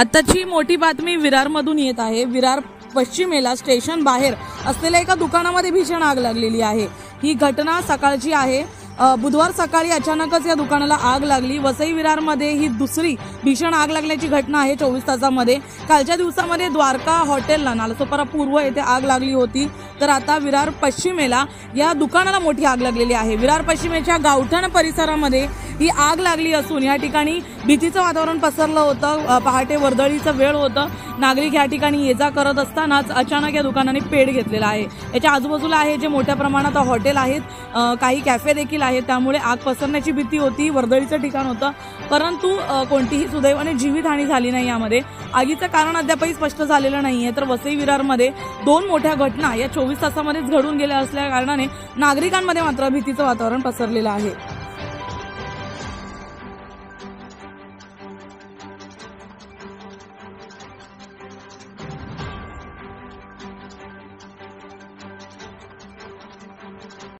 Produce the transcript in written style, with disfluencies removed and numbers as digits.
आताची मोठी बातमी विरारमधून येत आहे। विरार पश्चिमेला स्टेशन बाहेर असलेल्या एका दुकानामध्ये भीषण आग लागलेली आहे। ही घटना सकाळची आहे। बुधवार सकाळी अचानकच या दुकानाला आग लागली। वसई विरारमध्ये ही दुसरी भीषण आग लागल्याची घटना आहे 24 तासामध्ये। कालच्या दिवसामध्ये द्वारका हॉटेलला नालासोपारा पूर्व येथे आग लागली होती, तर आता विरार पश्चिमेला या दुकानाला मोठी आग लागलेली आहे। विरार पश्चिमेच्या गावठण परिसरामध्ये ही आग लागली असून या ठिकाणी भीतीचं वातावरण पसरलं होतं। पहाटे वर्दळीचं वेळ होतं। नागरिक या ठिकाणी ये जा करत असतानाच अचानक या दुकानाने पेट घेतलेला आहे। याच्या आजूबाजूला आहे जे मोठ्या प्रमाणात हॉटेल आहेत, काही कॅफे देखील आहेत, त्यामुळे आग पसरण्याची भीती होती। वर्दळीचं ठिकाण होतं, परंतु कोणतीही सुदैवाने जीवितहानी झाली नाही। यामध्ये आगीचं कारण अद्यापही स्पष्ट झालेलं नाहीये। तर वसई विरारमध्ये दोन मोठ्या घटना या 24 तासामध्येच घडून गेल्या असल्या कारणाने नागरिकांमध्ये मात्र भीतीचं वातावरण पसरलेलं आहे।